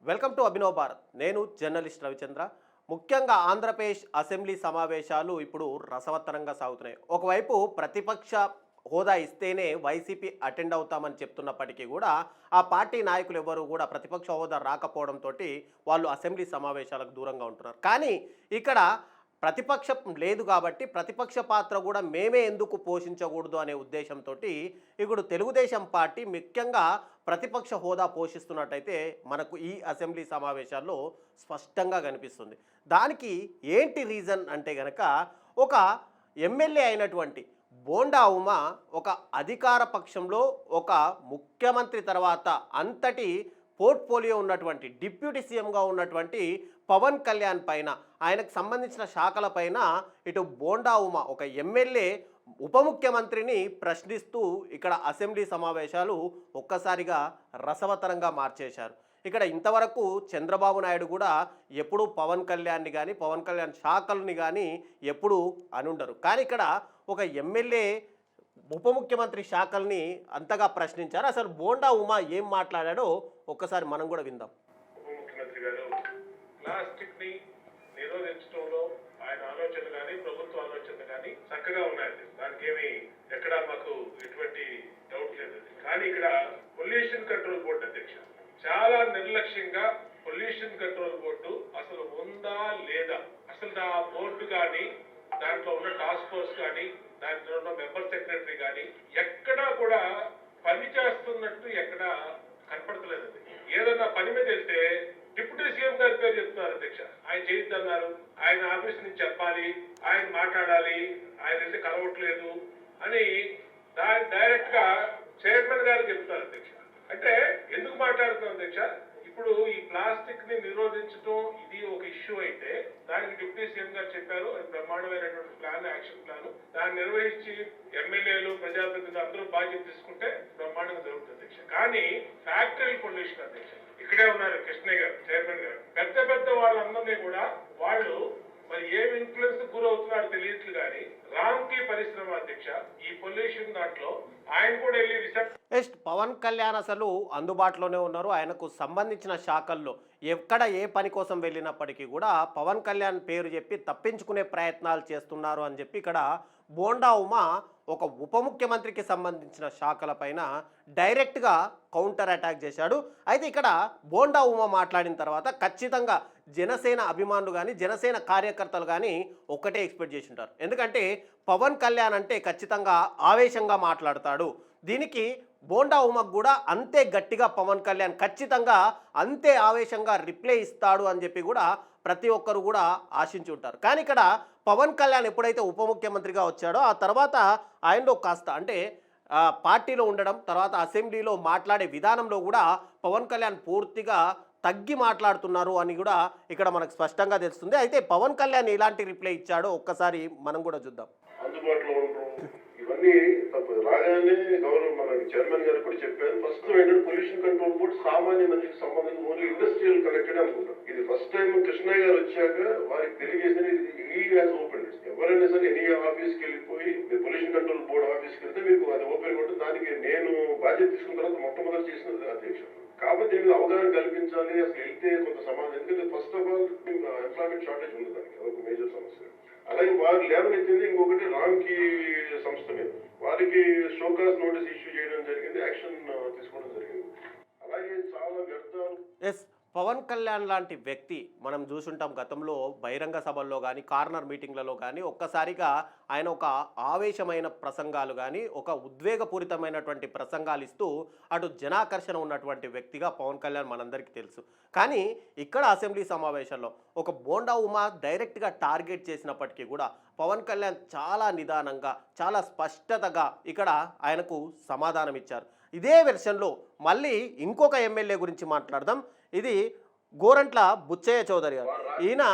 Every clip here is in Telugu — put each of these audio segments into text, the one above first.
Welcome to Abhinav Bharat. నేను జర్నలిస్ట్ రవిచంద్ర. ముఖ్యంగా ఆంధ్రప్రదేశ్ అసెంబ్లీ సమావేశాలు ఇప్పుడు రసవత్తరంగా సాగుతున్నాయి. ఒకవైపు ప్రతిపక్ష హోదా ఇస్తేనే వైసీపీ అటెండ్ అవుతామని చెప్తున్నప్పటికీ కూడా ఆ పార్టీ నాయకులు ఎవరు కూడా ప్రతిపక్ష హోదా రాకపోవడంతో వాళ్ళు అసెంబ్లీ సమావేశాలకు దూరంగా ఉంటున్నారు. కానీ ఇక్కడ ప్రతిపక్షం లేదు కాబట్టి ప్రతిపక్ష పాత్ర కూడా మేమే ఎందుకు పోషించకూడదు అనే ఉద్దేశంతో ఇప్పుడు తెలుగుదేశం పార్టీ ముఖ్యంగా ప్రతిపక్ష హోదా పోషిస్తున్నట్టయితే మనకు ఈ అసెంబ్లీ సమావేశాల్లో స్పష్టంగా కనిపిస్తుంది. దానికి ఏంటి రీజన్ అంటే గనక ఒక ఎమ్మెల్యే అయినటువంటి బోండా ఉమ ఒక అధికార పక్షంలో ఒక ముఖ్యమంత్రి తర్వాత అంతటి పోర్ట్ఫోలియో ఉన్నటువంటి డిప్యూటీ సీఎంగా ఉన్నటువంటి పవన్ కళ్యాణ్ పైన ఆయనకు సంబంధించిన శాఖలపైన ఇటు బోండా ఉమ ఒక ఎమ్మెల్యే ఉప ముఖ్యమంత్రిని ప్రశ్నిస్తూ ఇక్కడ అసెంబ్లీ సమావేశాలు ఒక్కసారిగా రసవత్తరంగా మార్చేశారు. ఇక్కడ ఇంతవరకు చంద్రబాబు నాయుడు కూడా ఎప్పుడూ పవన్ కళ్యాణ్ని కానీ పవన్ కళ్యాణ్ శాఖల్ని కానీ ఎప్పుడూ అనుండరు. కానీ ఇక్కడ ఒక ఎమ్మెల్యే ఉప ముఖ్యమంత్రి శాఖల్ని అంతగా ప్రశ్నించారు. అసలు బోండా ఉమా ఏం మాట్లాడాడో ఒక్కసారి మనం కూడా విందాం. ఉప ముఖ్యమంత్రి గారు ప్లాస్టిక్ ని నిరోధించడంలో ఆయన ఆలోచన కానీ ప్రభుత్వ ఆలోచన కానీ చక్కగా ఉన్నాయి. దానికి ఏమి ఎక్కడ మాకు ఎటువంటి డౌట్ లేదు. కానీ ఇక్కడ పొల్యూషన్ కంట్రోల్ బోర్డు అధ్యక్ష చాలా నిర్లక్ష్యంగా పొల్యూషన్ కంట్రోల్ బోర్డు అసలు ఉందా లేదా, అసలు ఆ బోర్డు కానీ దాంట్లో ఉన్న టాస్క్ ఫోర్స్ కానీ దాంట్లో ఉన్న మెంబర్ సెక్రటరీ కానీ ఎక్కడా కూడా పని చేస్తున్నట్టు ఎక్కడా కనపడతలేదు. ఏదన్నా పని మీద వెళ్తే డిప్యూటీ సీఎం గారి పేరు చెప్తున్నారు అధ్యక్ష. ఆయన చేయొద్దన్నారు, ఆయన ఆఫీస్ నుంచి చెప్పాలి, ఆయన మాట్లాడాలి, ఆయన అయితే కలవట్లేదు అని డైరెక్ట్ గా చైర్మన్ గారు చెప్తున్నారు అధ్యక్ష. అంటే ఎందుకు మాట్లాడుతున్నాం అధ్యక్ష? ఇప్పుడు ఈ ప్లాస్టిక్ ని నిరోధించడం ఇది ఒక ఇష్యూ అయితే దానికి డిప్యూటీ సీఎం గారు చెప్పారు, అది బ్రహ్మాండమైనటువంటి ప్లాన్, యాక్షన్ ప్లాన్. దాన్ని నిర్వహించి ఎమ్మెల్యేలు ప్రజాప్రతినిధులు అందరూ బాధ్యత తీసుకుంటే బ్రహ్మాండంగా జరుగుతుంది అధ్యక్ష. కానీ ఫ్యాక్టరీ పొల్యూషన్ అధ్యక్ష ఇక్కడే ఉన్నారు కృష్ణయ్య గారు, చైర్మన్ గారు, పెద్ద పెద్ద వాళ్ళందరినీ కూడా వాళ్ళు మరి ఏం ఇన్ఫ్లుయెన్స్ గురవుతున్నారో తెలియట్లు కానీ రామ్కి పరిశ్రమ అధ్యక్ష ఈ పొల్యూషన్ దాంట్లో ఆయన కూడా వెళ్ళి నెక్స్ట్ పవన్ కళ్యాణ్ అసలు అందుబాటులోనే ఉన్నారు. ఆయనకు సంబంధించిన శాఖల్లో ఎక్కడ ఏ పని కోసం వెళ్ళినప్పటికీ కూడా పవన్ కళ్యాణ్ పేరు చెప్పి తప్పించుకునే ప్రయత్నాలు చేస్తున్నారు అని చెప్పి ఇక్కడ బోండా ఉమా ఒక ఉప ముఖ్యమంత్రికి సంబంధించిన శాఖలపైన డైరెక్ట్గా కౌంటర్ అటాక్ చేశాడు. అయితే ఇక్కడ బోండా ఉమా మాట్లాడిన తర్వాత ఖచ్చితంగా జనసేన అభిమానులు కానీ జనసేన కార్యకర్తలు కానీ ఒక్కటే ఎక్స్పెక్ట్ చేసి ఉంటారు. ఎందుకంటే పవన్ కళ్యాణ్ అంటే ఖచ్చితంగా ఆవేశంగా మాట్లాడతాడు. దీనికి బోండా ఉమకు కూడా అంతే గట్టిగా పవన్ కళ్యాణ్ ఖచ్చితంగా అంతే ఆవేశంగా రిప్లై ఇస్తాడు అని చెప్పి కూడా ప్రతి ఒక్కరు కూడా ఆశించి ఉంటారు. కానీ ఇక్కడ పవన్ కళ్యాణ్ ఎప్పుడైతే ఉప ముఖ్యమంత్రిగా వచ్చాడో ఆ తర్వాత ఆయనలో కాస్త అంటే పార్టీలో ఉండడం, తర్వాత అసెంబ్లీలో మాట్లాడే విధానంలో కూడా పవన్ కళ్యాణ్ పూర్తిగా తగ్గి మాట్లాడుతున్నారు అని కూడా ఇక్కడ మనకు స్పష్టంగా తెలుస్తుంది. అయితే పవన్ కళ్యాణ్ ఎలాంటి రిప్లై ఇచ్చాడో ఒక్కసారి మనం కూడా చూద్దాం. అందుబాటులో ఉండడం ఇవన్నీ తప్పదు. రాగానే గౌరవ మన చైర్మన్ గారు కూడా చెప్పారు. ఫస్ట్ ఏంటంటే పొల్యూషన్ కంట్రోల్ బోర్డు సామాన్య మందికి సంబంధించి ఓన్లీ ఇండస్ట్రియల్ కనెక్టెడ్ అనుకుంటాం. ఇది ఫస్ట్ టైం కృష్ణయ్య గారు వచ్చాక వారికి తెలియజేసిన ఓపెన్. ఎవరైనా సరే ఎనీ ఆఫీస్కి వెళ్ళిపోయి మీరు పొల్యూషన్ కంట్రోల్ బోర్డు ఆఫీస్కి వెళ్తే మీకు అది ఓపెన్ ఉంటుంది. దానికి నేను బాధ్యత తీసుకున్న తర్వాత మొట్టమొదటి చేసినది అధ్యక్షుడు. కాబట్టి దీని మీద అవగాహన కల్పించాలి. అసలు వెళ్తే కొంత సమాధానం, ఎందుకంటే first of all employment shortage ఉంది, దానికి అదొక మేజర్ సమస్య. అలాగే వారు లేవనెత్తింది ఇంకొకటి రామ్కి సంస్థ మీద వారికి షోకాస్ నోటీస్ ఇష్యూ చేయడం జరిగింది, యాక్షన్ తీసుకోవడం జరిగింది. అలాగే చాలా వ్యర్థాలు. ఎస్, పవన్ కళ్యాణ్ లాంటి వ్యక్తి మనం చూసుంటాం గతంలో బహిరంగ సభల్లో కానీ కార్నర్ మీటింగ్లలో కానీ ఒక్కసారిగా ఆయన ఒక ఆవేశమైన ప్రసంగాలు కానీ ఒక ఉద్వేగపూరితమైనటువంటి ప్రసంగాలు ఇస్తూ అటు జనాకర్షణ ఉన్నటువంటి వ్యక్తిగా పవన్ కళ్యాణ్ మనందరికీ తెలుసు. కానీ ఇక్కడ అసెంబ్లీ సమావేశంలో ఒక బోండా ఉమా డైరెక్ట్గా టార్గెట్ చేసినప్పటికీ కూడా పవన్ కళ్యాణ్ చాలా నిదానంగా చాలా స్పష్టతగా ఇక్కడ ఆయనకు సమాధానం ఇచ్చారు. ఇదే వెర్షన్లో మళ్ళీ ఇంకొక ఎమ్మెల్యే గురించి మాట్లాడదాం. ఇది గోరంట్ల బుచ్చయ్య చౌదరి గారు. ఈయన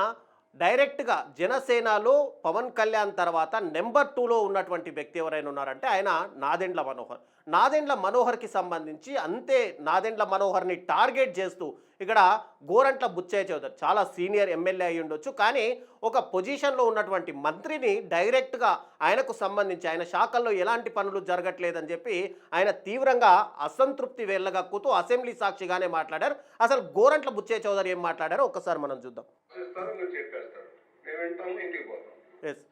డైరెక్ట్గా జనసేనలో పవన్ కళ్యాణ్ తర్వాత నెంబర్ 2లో ఉన్నటువంటి వ్యక్తి ఎవరైనా ఉన్నారంటే ఆయన నాదెండ్ల మనోహర్. నాదెండ్ల మనోహర్కి సంబంధించి అంతే నాదెండ్ల మనోహర్ని టార్గెట్ చేస్తూ ఇక్కడ గోరంట్ల బుచ్చయ్య చౌదరి చాలా సీనియర్ ఎమ్మెల్యే అయి ఉండొచ్చు, కానీ ఒక పొజిషన్లో ఉన్నటువంటి మంత్రిని డైరెక్ట్గా ఆయనకు సంబంధించి ఆయన శాఖల్లో ఎలాంటి పనులు జరగట్లేదని చెప్పి ఆయన తీవ్రంగా అసంతృప్తి వెళ్ళగక్కుతూ అసెంబ్లీ సాక్షిగానే మాట్లాడారు. అసలు గోరంట్ల బుచ్చయ్య చౌదరి ఏం మాట్లాడారో ఒక్కసారి మనం చూద్దాం. మీరు చెప్పేస్తారు, మేము వింటాము, ఇంటికి పోతాం. ఎస్,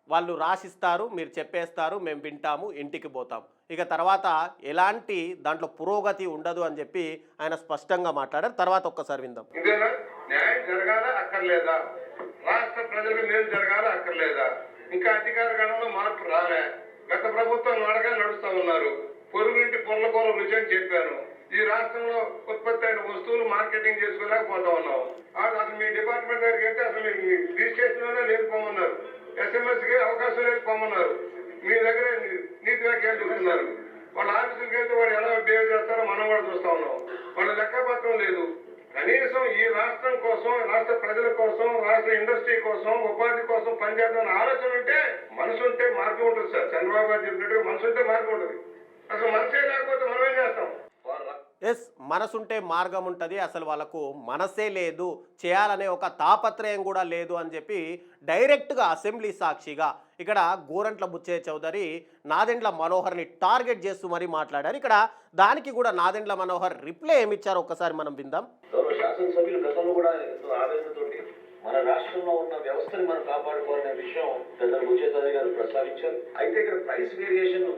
వాళ్ళు రాసిస్తారు, మీరు చెప్పేస్తారు, మేము వింటాము, ఇంటికి పోతాం. ఇక తర్వాత ఎలాంటి దాంట్లో పురోగతి ఉండదు అని చెప్పి ఆయన స్పష్టంగా మాట్లాడారు. తర్వాత ఒక్కసారి విందాం. ఇదేనా న్యాయం జరగాలా అక్కర్లేదా? రాష్ట్ర ప్రజలకు మేలు జరగాలా అక్కర్లేదా? ఇంకా అధికార గణంలో మార్పు రాలే. గత ప్రభుత్వం నడకలు నడుస్తా ఉన్నారు. పొరుగుంటి పొర్లకూర రుచి అని చెప్పాను. ఈ రాష్ట్రంలో ఉత్పత్తి అయిన వస్తువులు మార్కెటింగ్ చేసుకోలేకపోతా ఉన్నాం. అసలు మీ డిపార్ట్మెంట్ దగ్గరికి వెళ్తే అసలు రిజిస్ట్రేషన్ లేదు పోమన్నారు. SMS కి అవకాశం లేదు పోమన్నారు. మీ దగ్గర నీతి వ్యాఖ్యలు చూస్తున్నారు. వాళ్ళ ఆఫీసులకు వెళ్తే వాడు ఎలా బిహేవ్ చేస్తారో మనం కూడా చూస్తా ఉన్నాం. వాళ్ళ లెక్కపత్రం లేదు. కనీసం ఈ రాష్ట్రం కోసం, రాష్ట్ర ప్రజల కోసం, రాష్ట్ర ఇండస్ట్రీ కోసం, ఉపాధి కోసం పనిచేద్దామని ఆలోచన ఉంటే, మనసు ఉంటే మార్గం ఉంటుంది సార్. చంద్రబాబు గారు చెప్పినట్టుగా మనసు ఉంటే మార్గం ఉంటుంది. అసలు మనసే లేకపోతే మనం ఏం చేస్తాం? ఎస్, మనసుంటే మార్గం ఉంటుంది. అసలు వాళ్ళకు మనసే లేదు, చేయాలనే ఒక తాపత్రయం కూడా లేదు అని చెప్పి డైరెక్ట్గా అసెంబ్లీ సాక్షిగా ఇక్కడ గోరంట్ల బుచ్చయ్య చౌదరి నాదెండ్ల మనోహర్ని టార్గెట్ చేస్తూ మరీ మాట్లాడారు. ఇక్కడ దానికి కూడా నాదెండ్ల మనోహర్ రిప్లై ఏమిచ్చారో ఒక్కసారి మనం విందాం. గౌరవ శాసనసభ్యులు గతంలో కూడా ఎంతో ఆవేదనతోటి మన రాష్ట్రంలో ఉన్న వ్యవస్థని మనం కాపాడుకోవాలనే విషయం పెద్దలు బుచ్చయ్య చౌదరి గారు ప్రస్తావించారు. అయితే ఇక్కడ ప్రైస్ వేరియేషన్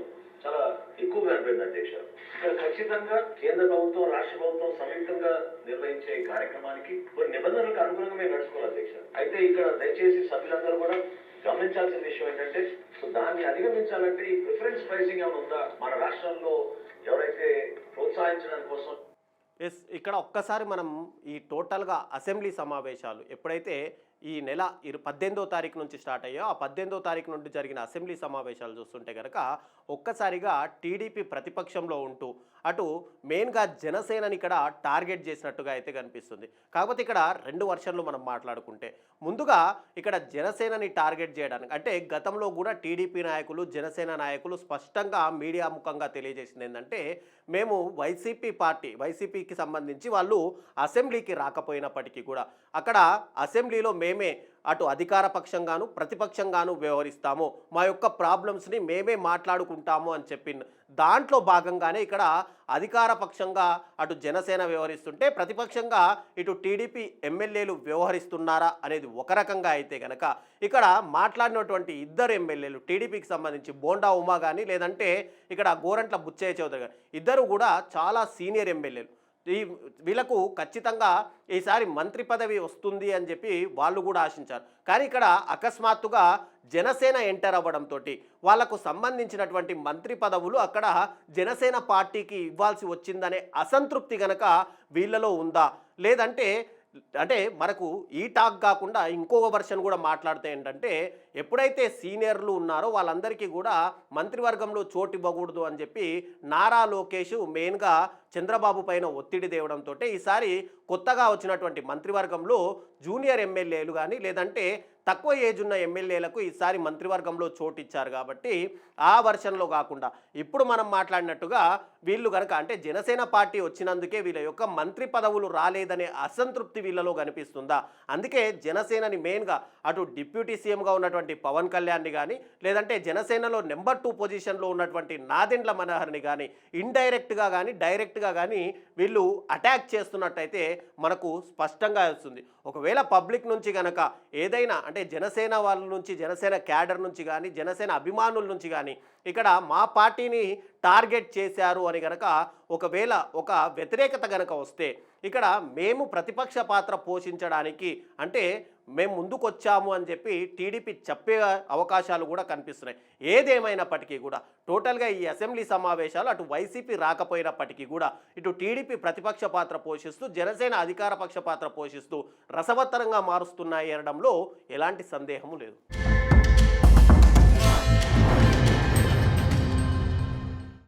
చాలా ఎక్కువగా అనిపింది అధ్యక్ష. ఇక్కడ ఖచ్చితంగా కేంద్ర ప్రభుత్వం, రాష్ట్ర ప్రభుత్వం సంయుక్తంగా నిర్వహించే ఈ కార్యక్రమానికి కొన్ని నిబంధనలకు అనుగుణంగా మేము నడుచుకోవాలి అధ్యక్ష. అయితే ఇక్కడ దయచేసి సభ్యులందరూ కూడా గమనించాల్సిన విషయం ఏంటంటే, దాన్ని అధిగమించాలంటే ఈ ప్రిఫరెన్స్ ప్రైసింగ్ ఏమైనా ఉందా మన రాష్ట్రంలో ఎవరైతే ప్రోత్సహించడానికి కోసం. ఎస్, ఇక్కడ ఒక్కసారి మనం ఈ టోటల్గా అసెంబ్లీ సమావేశాలు ఎప్పుడైతే ఈ నెల 18వ తారీఖు నుంచి స్టార్ట్ అయ్యో, ఆ 18వ తారీఖు నుండి జరిగిన అసెంబ్లీ సమావేశాలు చూస్తుంటే కనుక ఒక్కసారిగా టీడీపీ ప్రతిపక్షంలో ఉంటూ అటు మెయిన్గా జనసేనని ఇక్కడ టార్గెట్ చేసినట్టుగా అయితే కనిపిస్తుంది. కాకపోతే ఇక్కడ రెండు వర్షన్లు మనం మాట్లాడుకుంటే, ముందుగా ఇక్కడ జనసేనని టార్గెట్ చేయడానికి అంటే గతంలో కూడా టీడీపీ నాయకులు, జనసేన నాయకులు స్పష్టంగా మీడియా ముఖంగా తెలియజేసింది ఏంటంటే, మేము వైసీపీకి సంబంధించి వాళ్ళు అసెంబ్లీకి రాకపోయినప్పటికీ కూడా అక్కడ అసెంబ్లీలో మేమే అటు అధికార పక్షంగాను ప్రతిపక్షంగాను వ్యవహరిస్తాము, మా యొక్క ప్రాబ్లమ్స్ని మేమే మాట్లాడుకుంటాము అని చెప్పిన దాంట్లో భాగంగానే ఇక్కడ అధికార పక్షంగా అటు జనసేన వ్యవహరిస్తుంటే ప్రతిపక్షంగా ఇటు టీడీపీ ఎమ్మెల్యేలు వ్యవహరిస్తున్నారా అనేది ఒక రకంగా అయితే కనుక, ఇక్కడ మాట్లాడినటువంటి ఇద్దరు ఎమ్మెల్యేలు టీడీపీకి సంబంధించి బోండా ఉమా కానీ లేదంటే ఇక్కడ గోరంట్ల బుచ్చయ్య చౌదరి గారు ఇద్దరు కూడా చాలా సీనియర్ ఎమ్మెల్యేలు. వీళ్ళకు ఖచ్చితంగా ఈసారి మంత్రి పదవి వస్తుంది అని చెప్పి వాళ్ళు కూడా ఆశించారు. కానీ ఇక్కడ అకస్మాత్తుగా జనసేన ఎంటర్ అవ్వడంతో వాళ్లకు సంబంధించినటువంటి మంత్రి పదవులు అక్కడ జనసేన పార్టీకి ఇవ్వాల్సి వచ్చిందనే అసంతృప్తి గనక వీళ్ళలో ఉందా, లేదంటే అంటే మనకు ఈ టాక్ కాకుండా ఇంకొక వర్షన్ కూడా మాట్లాడితే ఏంటంటే, ఎప్పుడైతే సీనియర్లు ఉన్నారో వాళ్ళందరికీ కూడా మంత్రివర్గంలో చోటు ఇవ్వకూడదు అని చెప్పి నారా లోకేష్ మెయిన్గా చంద్రబాబు పైన ఒత్తిడి తేవడంతో ఈసారి కొత్తగా వచ్చినటువంటి మంత్రివర్గంలో జూనియర్ ఎమ్మెల్యేలు కానీ లేదంటే తక్కువ ఏజ్ ఉన్న ఎమ్మెల్యేలకు ఈసారి మంత్రివర్గంలో చోటు ఇచ్చారు. కాబట్టి ఆ వర్షన్లో కాకుండా ఇప్పుడు మనం మాట్లాడినట్టుగా వీళ్ళు కనుక అంటే జనసేన పార్టీ వచ్చినందుకే వీళ్ళ యొక్క మంత్రి పదవులు రాలేదనే అసంతృప్తి వీళ్ళలో కనిపిస్తుందా, అందుకే జనసేనని మెయిన్గా అటు డిప్యూటీ సీఎంగా ఉన్నటువంటి పవన్ కళ్యాణ్ని కానీ లేదంటే జనసేనలో నెంబర్ 2 పొజిషన్లో ఉన్నటువంటి నాదెండ్ల మనోహర్ని కానీ ఇండైరెక్ట్గా కానీ డైరెక్ట్గా కానీ వీళ్ళు అటాక్ చేస్తున్నట్టయితే మనకు స్పష్టంగా వస్తుంది. ఒకవేళ పబ్లిక్ నుంచి కనుక ఏదైనా అంటే జనసేన వాళ్ళ నుంచి, జనసేన క్యాడర్ నుంచి కానీ జనసేన అభిమానుల నుంచి కానీ ఇక్కడ మా పార్టీని టార్గెట్ చేశారు అని కనుక ఒకవేళ ఒక వ్యతిరేకత కనుక వస్తే ఇక్కడ మేము ప్రతిపక్ష పాత్ర పోషించడానికి అంటే మేము ముందుకొచ్చాము అని చెప్పి టీడీపీ చెప్పే అవకాశాలు కూడా కనిపిస్తున్నాయి. ఏదేమైనప్పటికీ కూడా టోటల్గా ఈ అసెంబ్లీ సమావేశాలు అటు వైసీపీ రాకపోయినప్పటికీ కూడా ఇటు టీడీపీ ప్రతిపక్ష పాత్ర పోషిస్తూ జనసేన అధికార పక్ష పాత్ర పోషిస్తూ రసవత్తరంగా మారుస్తున్నాయి అనడంలో ఎలాంటి సందేహము లేదు.